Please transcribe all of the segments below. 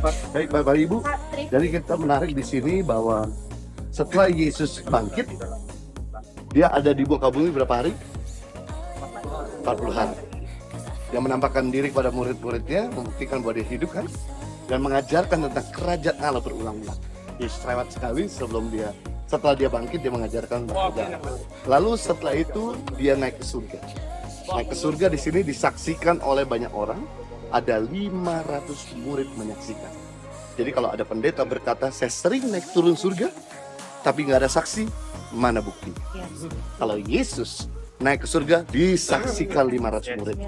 Baik Bapak Ibu, jadi kita menarik di sini bahwa setelah Yesus bangkit, dia ada di muka bumi berapa hari? 40 hari. Dia menampakkan diri kepada murid-muridnya, membuktikan bahwa dia hidup kan, dan mengajarkan tentang kerajaan Allah berulang-ulang. Yesus lewat sekali setelah dia bangkit, dia mengajarkan kerajaan. Lalu setelah itu dia naik ke surga. Naik ke surga di sini disaksikan oleh banyak orang. Ada 500 murid menyaksikan. Jadi kalau ada pendeta berkata, saya sering naik turun surga, tapi nggak ada saksi, mana bukti? Kalau Yesus naik ke surga, disaksikan 500 murid.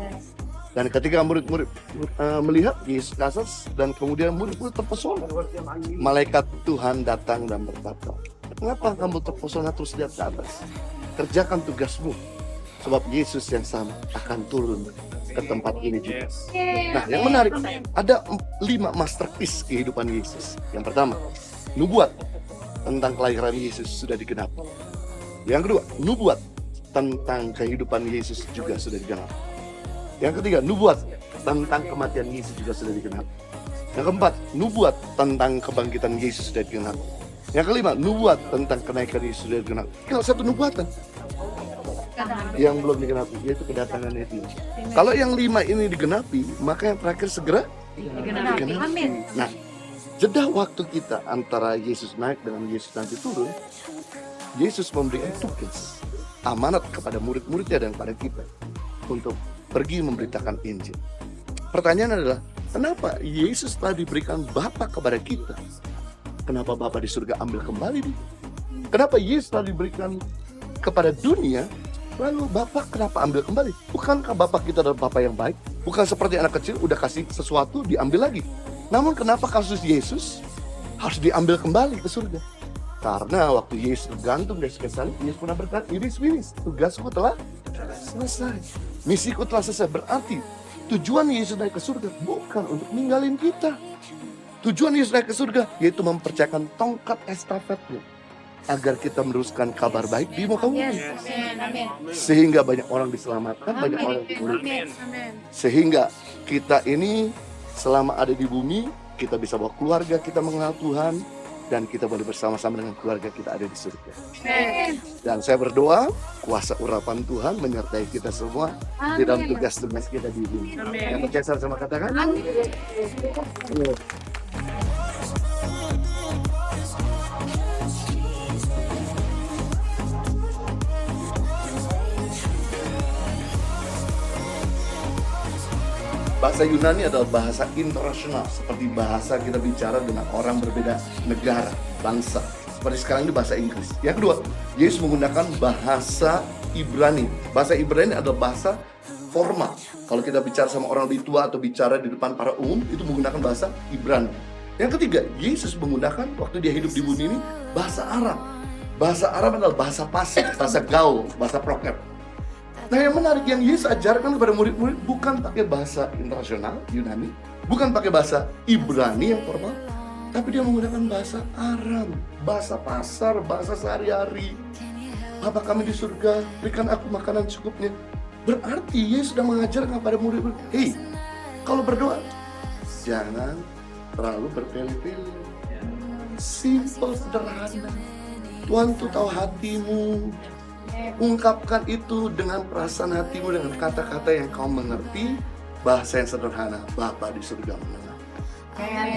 Dan ketika murid-murid melihat Yesus ke atas, dan kemudian murid-murid terpesona, malaikat Tuhan datang dan berkata, kenapa kamu terpesona terus lihat ke atas? Kerjakan tugasmu, sebab Yesus yang sama akan turun ke tempat ini juga. Nah, yang menarik, ada 5 masterpiece kehidupan Yesus. Yang pertama, nubuat tentang kelahiran Yesus sudah digenapi. Yang kedua, nubuat tentang kehidupan Yesus juga sudah digenapi. Yang ketiga, nubuat tentang kematian Yesus juga sudah digenapi. Yang keempat, nubuat tentang kebangkitan Yesus sudah digenapi. Yang kelima, nubuat tentang kenaikan Yesus sudah digenapi. Tinggal satu nubuatan yang belum digenapi, yaitu kedatangan Yesus. Kalau yang 5 ini digenapi, maka yang terakhir segera digenapi. Nah, jeda waktu kita antara Yesus naik dengan Yesus nanti turun, Yesus memberikan tugas, amanat kepada murid-muridnya dan kepada kita untuk pergi memberitakan Injil. Pertanyaan adalah, kenapa Yesus telah diberikan Bapa kepada kita? Kenapa Bapa di surga ambil kembali dia? Kenapa Yesus telah diberikan kepada dunia, lalu Bapak kenapa ambil kembali? Bukankah Bapak kita adalah Bapak yang baik? Bukan seperti anak kecil, udah kasih sesuatu, diambil lagi. Namun kenapa kasus Yesus harus diambil kembali ke surga? Karena waktu Yesus tergantung dari kayu salib, Yesus pernah berkata, ini tugasku telah selesai. Misiku telah selesai. Berarti tujuan Yesus naik ke surga bukan untuk ninggalin kita. Tujuan Yesus naik ke surga yaitu mempercayakan tongkat estafetnya, agar kita meneruskan kabar baik di muka bumi. Sehingga banyak orang diselamatkan, banyak orang dimuliakan. Sehingga kita ini selama ada di bumi, kita bisa bawa keluarga kita mengenal Tuhan, dan kita boleh bersama-sama dengan keluarga kita ada di surga. Dan saya berdoa, kuasa urapan Tuhan menyertai kita semua di dalam tugas-tugas kita di bumi. Yang percaya sama katakan, amin. Bahasa Yunani adalah bahasa internasional, seperti bahasa kita bicara dengan orang berbeda negara, bangsa. Seperti sekarang ini bahasa Inggris. Yang kedua, Yesus menggunakan bahasa Ibrani. Bahasa Ibrani adalah bahasa formal. Kalau kita bicara sama orang lebih tua atau bicara di depan para umum, itu menggunakan bahasa Ibrani. Yang ketiga, Yesus menggunakan, waktu dia hidup di bumi ini, bahasa Arab. Bahasa Arab adalah bahasa pasif, bahasa gaul, bahasa proker. Nah, yang menarik yang Yesus ajarkan kepada murid-murid bukan pakai bahasa internasional Yunani, bukan pakai bahasa Ibrani yang formal, tapi dia menggunakan bahasa Aram, bahasa pasar, bahasa sehari-hari. Bapa kami di surga, berikan aku makanan cukupnya. Berarti Yesus sudah mengajarkan kepada murid-murid, hei, kalau berdoa jangan terlalu bertele-tele, simple, sederhana. Tuhan tuh tahu hatimu. Ungkapkan itu dengan perasaan hatimu, dengan kata-kata yang kau mengerti, bahasa yang sederhana. Bapa di surga mendengar.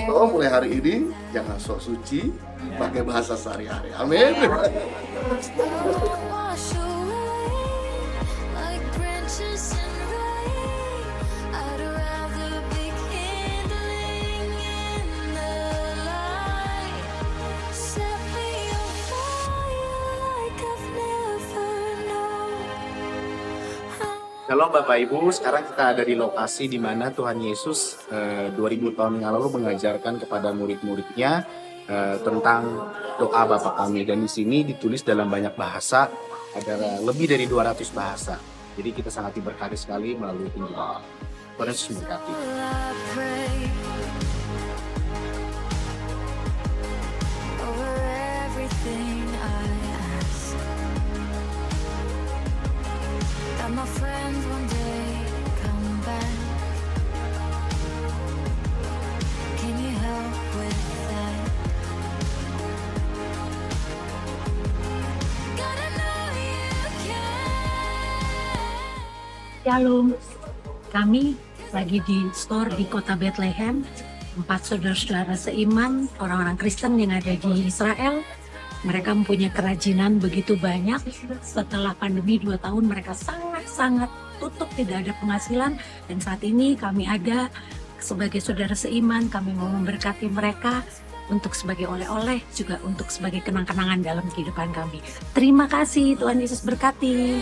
So, mulai hari ini jangan sok suci, pakai bahasa sehari-hari. Amin. Halo Bapak Ibu, sekarang kita ada di lokasi di mana Tuhan Yesus 2000 tahun yang lalu mengajarkan kepada murid-muridnya tentang doa Bapa kami, dan di sini ditulis dalam banyak bahasa, ada lebih dari 200 bahasa. Jadi kita sangat diberkati sekali melalui Injil. Tuhan Yesus memberkati. My friends one day come back. Can you help Shalom. Kami lagi di store di kota Bethlehem. 4 saudara-saudara seiman, orang-orang Kristen yang ada di Israel. Mereka mempunyai kerajinan begitu banyak. Setelah pandemi 2 tahun mereka sangat-sangat tutup, tidak ada penghasilan. Dan saat ini kami ada sebagai saudara seiman, kami mau memberkati mereka untuk sebagai oleh-oleh, juga untuk sebagai kenang-kenangan dalam kehidupan kami. Terima kasih, Tuhan Yesus berkati.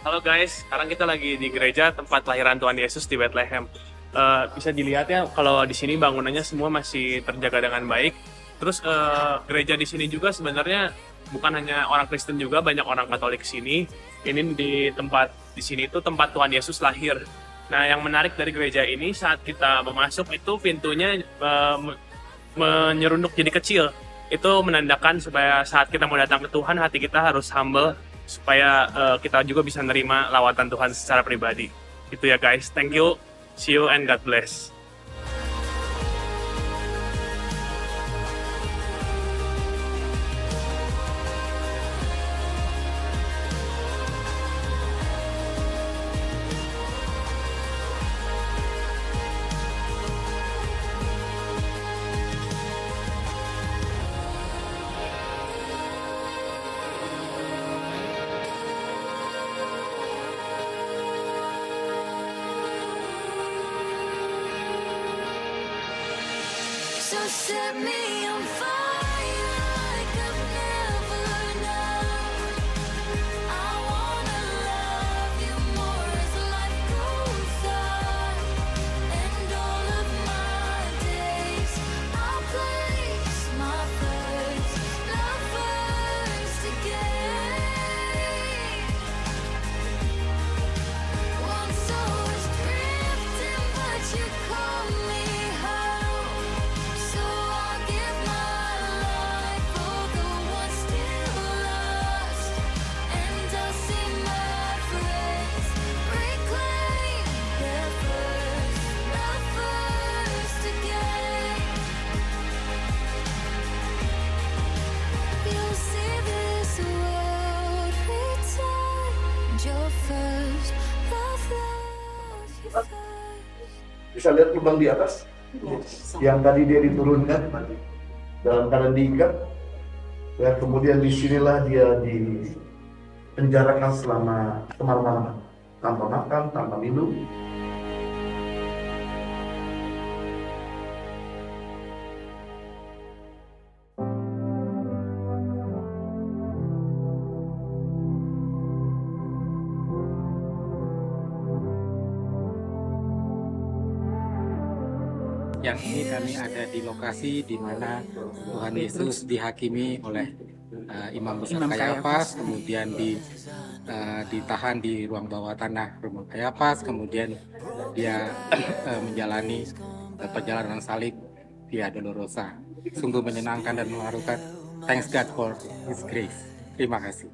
Halo guys, sekarang kita lagi di gereja tempat kelahiran Tuhan Yesus di Bethlehem. Bisa dilihat ya, kalau di sini bangunannya semua masih terjaga dengan baik. Terus gereja di sini juga sebenarnya bukan hanya orang Kristen juga, banyak orang Katolik sini. Ini di sini itu tempat Tuhan Yesus lahir. Nah, yang menarik dari gereja ini saat kita masuk itu pintunya menyerunduk jadi kecil. Itu menandakan supaya saat kita mau datang ke Tuhan, hati kita harus humble, supaya kita juga bisa nerima lawatan Tuhan secara pribadi. Itu ya guys, thank you, see you and God bless. So set me on fire like I've never known. I wanna love you more as life goes on. And all of my days I'll place my first love first again. Once I was drifting, but you called me home. So I'll give my life for the one still lost. And I'll see my friends reclaim their first love first again. You'll see this world return. Your first love you first. Bisa lihat lubang di atas yang tadi dia diturunkan dalam keadaan diikat, ya, kemudian disinilah dia dipenjarakan selama kemalaman tanpa makan, tanpa minum. Yang ini kami ada di lokasi di mana Tuhan Yesus dihakimi oleh Imam Besar Kayafas, kemudian ditahan di ruang bawah tanah rumah Kayafas, kemudian dia menjalani perjalanan salib Via Dolorosa. Sungguh menyenangkan dan mengharukan. Thanks God for His grace. Terima kasih.